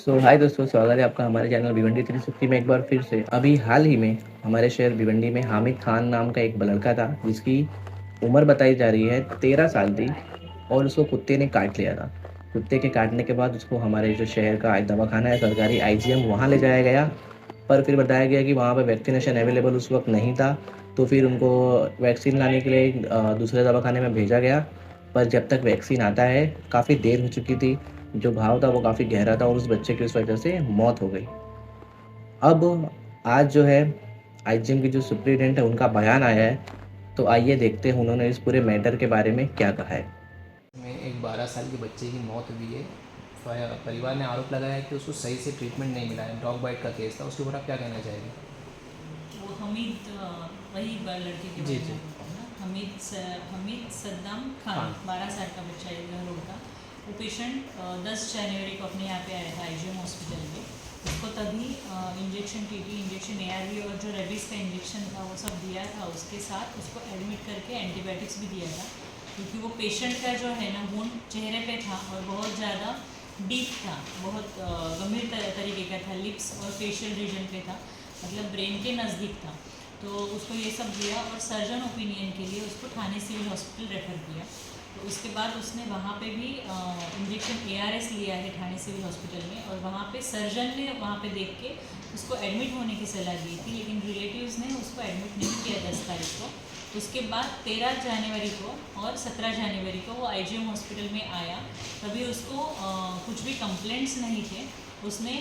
हाय दोस्तों, स्वागत है आपका हमारे चैनल भिवंडी 360 में एक बार फिर से। अभी हाल ही में हमारे शहर भिवंडी में हामिद खान नाम का एक लड़का था जिसकी उम्र बताई जा रही है 13 साल थी और उसको कुत्ते ने काट लिया था। कुत्ते के काटने के बाद उसको हमारे जो शहर का दवाखाना है सरकारी आईजीएम वहाँ ले जाया गया, पर फिर बताया गया कि वहाँ पर वैक्सीनेशन अवेलेबल उस वक्त नहीं था। तो फिर उनको वैक्सीन लाने के लिए दूसरे दवाखाने में भेजा गया, पर जब तक वैक्सीन आता है काफ़ी देर हो चुकी थी। जो घाव था वो काफ़ी गहरा था और उस बच्चे की उस वजह से मौत हो गई। अब आज जो है आईजीएम की जो सुप्रीटेंडेंट है उनका बयान आया है, तो आइए देखते हैं उन्होंने इस पूरे मैटर के बारे में क्या कहा है। में एक 12 साल के बच्चे की मौत हुई है। परिवार ने आरोप लगाया है कि उसको सही से ट्रीटमेंट नहीं मिला है। डॉग बाइट का केस था, उसके ऊपर आप क्या कहना चाहेंगे? वो हमीद वही लड़के के जी बारे जी में बोल रहा ना, हमीद सद्दाम खान 12 साल का बच्चा इधर का। वो पेशेंट 10 जनवरी को अपने यहाँ पे आया था आईजीएम हॉस्पिटल में। उसको तभी इंजेक्शन टीटी इंजेक्शन एआरवी और जो रेबीज़ का इंजेक्शन था वो सब दिया था। उसके साथ उसको एडमिट करके एंटीबायोटिक्स भी दिया था, क्योंकि वो पेशेंट का जो है ना वुंड चेहरे पे था और बहुत ज़्यादा डीप था, बहुत गंभीर तरीके का था। लिप्स और फेशियल रीजन पे था, मतलब ब्रेन के नज़दीक था। तो उसको ये सब दिया और सर्जन ओपिनियन के लिए उसको ठाणे सिविल हॉस्पिटल रेफ़र किया। तो उसके बाद उसने वहाँ पे भी इंजेक्शन एआरएस लिया है ठाणे सिविल हॉस्पिटल में, और वहाँ पे सर्जन ने वहाँ पे देख के उसको एडमिट होने की सलाह दी थी, लेकिन रिलेटिव्स ने उसको एडमिट नहीं किया 10 तारीख को। उसके बाद 13 जनवरी को और 17 जनवरी को वो आईजीएम हॉस्पिटल में आया। तभी उसको कुछ भी कंप्लेंट्स नहीं थे। उसने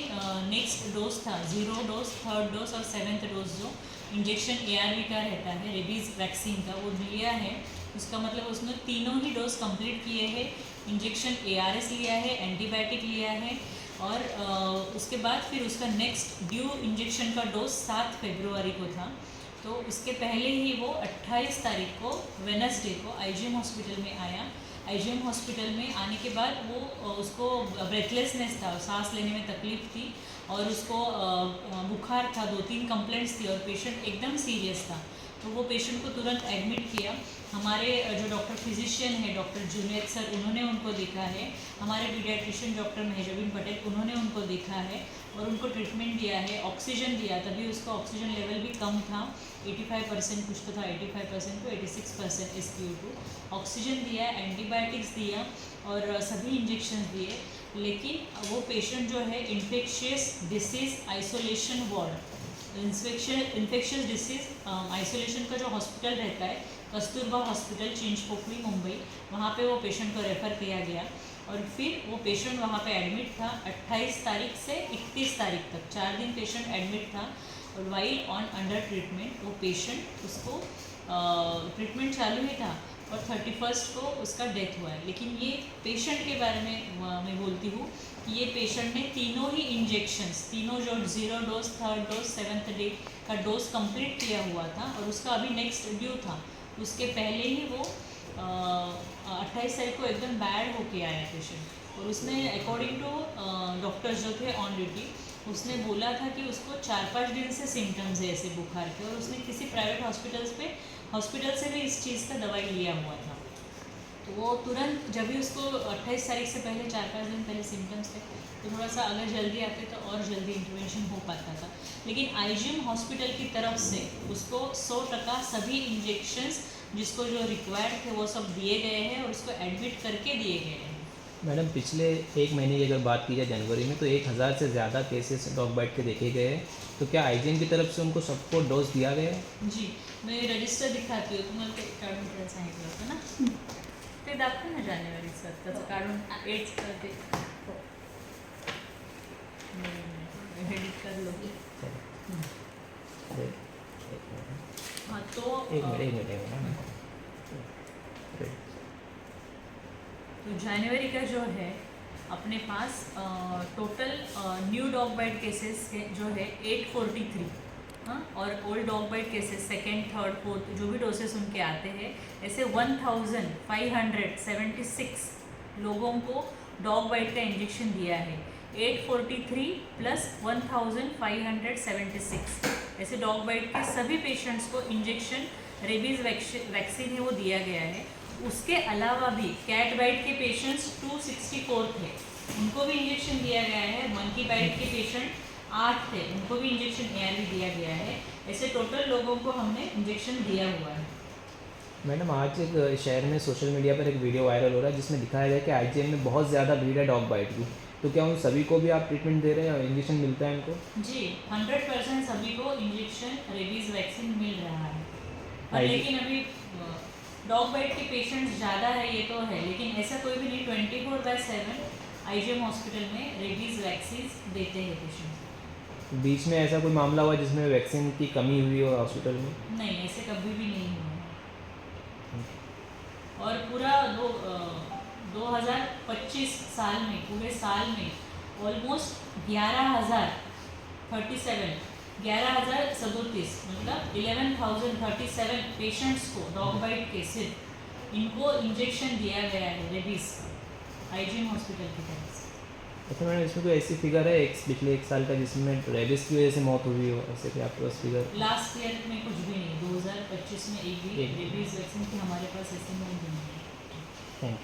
नेक्स्ट डोज था 0 डोज, 3rd डोज और 7th डोज जो इंजेक्शन एआरवी का रहता है रेबीज़ वैक्सीन का, वो लिया है। उसका मतलब उसने तीनों ही डोज कंप्लीट किए हैं। इंजेक्शन एआरएस लिया है, एंटीबायोटिक लिया है, और उसके बाद फिर उसका नेक्स्ट ड्यू इंजेक्शन का डोज 7 फरवरी को था। तो उसके पहले ही वो 28 तारीख को वेडनेसडे को आईजीएम हॉस्पिटल में आया। आईजीएम हॉस्पिटल में आने के बाद वो उसको ब्रेथलेसनेस था, सांस लेने में तकलीफ़ थी, और उसको बुखार था, 2-3 कंप्लेंट्स थी, और पेशेंट एकदम सीरियस था। तो वो पेशेंट को तुरंत एडमिट किया। हमारे जो डॉक्टर फिजिशियन है डॉक्टर जुनैद सर, उन्होंने उनको देखा है। हमारे पीडियाट्रिशियन डॉक्टर मेहजबीन पटेल, उन्होंने उनको देखा है और उनको ट्रीटमेंट दिया है, ऑक्सीजन दिया। तभी उसका ऑक्सीजन लेवल भी कम था, 85% कुछ तो था, 85% टू 86% SpO2। ऑक्सीजन दिया, एंटीबायोटिक्स दिया और सभी इंजेक्शन दिए। लेकिन वो पेशेंट जो है infectious disease isolation ward, infectious disease isolation का जो हॉस्पिटल रहता है कस्तूरबा हॉस्पिटल, चिंचपोकली, मुंबई, वहाँ पे वो पेशेंट को रेफ़र किया गया। और फिर वो पेशेंट वहाँ पे एडमिट था 28 तारीख से 31 तारीख तक, 4 दिन पेशेंट एडमिट था। और वाइल ऑन अंडर ट्रीटमेंट वो पेशेंट, उसको ट्रीटमेंट चालू ही था, और 31st को उसका डेथ हुआ है। लेकिन ये पेशेंट के बारे में मैं बोलती हूँ कि ये पेशेंट ने तीनों ही इंजेक्शंस, तीनों जो 0 dose, 3rd dose, 7th day का डोज कंप्लीट किया हुआ था, और उसका अभी नेक्स्ट ड्यू था। उसके पहले ही वो 28 तारीख को एकदम बैड होके आया पेशेंट। और उसने अकॉर्डिंग टू डॉक्टर्स जो थे ऑन ड्यूटी, उसने बोला था कि उसको 4-5 दिन से सिम्टम्स है ऐसे बुखार के, और उसने किसी प्राइवेट हॉस्पिटल से भी इस चीज़ का दवाई लिया हुआ था। तो वो तुरंत जब भी उसको 28 तारीख से पहले 4-5 दिन पहले सिम्टम्स थे, तो थोड़ा सा अगर जल्दी आते तो और जल्दी इंटरवेंशन हो पाता था। लेकिन आईजीएम हॉस्पिटल की तरफ से उसको 100% सभी इंजेक्शंस जिसको जो रिक्वायर्ड थे वो सब दिए गए हैं, और उसको एडमिट करके दिए गए हैं। मैडम, पिछले एक महीने की अगर बात की जाए जनवरी में, तो 1000 से ज़्यादा केसेस डॉग बाइट के देखे गए हैं। तो क्या आईजीएम की तरफ से उनको सबको डोज दिया गया है? जी, मैं रजिस्टर दिखाती हूँ तुम्हाला, ते काढून सांगितलं होतं ना, ते दाखव ना जानेवारीचं, त्याचं काढून एड्स करते एडिट कर लो। हाँ, तो एक मिनट। तो जनवरी का जो है अपने पास total new dog bite cases जो है 843, हाँ, और old dog bite cases 2nd, 3rd, 4th जो भी डोसेस उनके आते हैं, ऐसे 1576 लोगों को डॉग बाइट का इंजेक्शन दिया है। 843 प्लस 1576 ऐसे डॉग बाइट के सभी पेशेंट्स को इंजेक्शन रेबीज़ वैक्सीन है वो दिया गया है। उसके अलावा भी कैट बाइट के पेशेंट्स 264 थे, उनको भी इंजेक्शन दिया गया है। मंकी बाइट के पेशेंट 8 थे, उनको भी इंजेक्शन ARV दिया गया है। ऐसे टोटल लोगों को हमने इंजेक्शन दिया हुआ है। मैडम आज एक शहर में सोशल मीडिया पर एक वीडियो वायरल हो रहा है जिसमें दिखाया गया कि IGM में बहुत ज़्यादा भीड़ है डॉग बाइट की, तो क्या उन सभी को भी आप ट्रीटमेंट दे रहे हैं और इंजेक्शन मिलता है इनको? जी 100% सभी को इंजेक्शन रेबीज़ वैक्सीन मिल रहा है। पर आई- लेकिन अभी डॉग बाइट के पेशेंट्स ज़्यादा है ये तो है, लेकिन ऐसा कोई भी नहीं, 24/7 IGM हॉस्पिटल में रेबीज़ वैक्सीन देते हैं पेशेंट। बीच में ऐसा कोई मामला हुआ जिसमें वैक्सीन की कमी हुई हो हॉस्पिटल में? नहीं, ऐसे कभी भी नहीं हुआ। और पूरा 2025 साल में, पूरे साल में ऑलमोस्ट 11,037 मतलब 11,037 पेशेंट्स को डॉग बाइट के सिर्फ इनको इंजेक्शन दिया गया है रेबीज़ का IGM हॉस्पिटल की तरफ से। अच्छा मैडम, इसमें कोई ऐसी फिगर है पिछले एक साल का जिसमें रेबिस की वजह से मौत हुई हो, ऐसे कि आपके पास फिगर? लास्ट ईयर में कुछ भी नहीं, 2025 में एक भी एक भी। रेबीज़ वैक्सीन की हमारे पास ऐसे नहीं है। Thank you.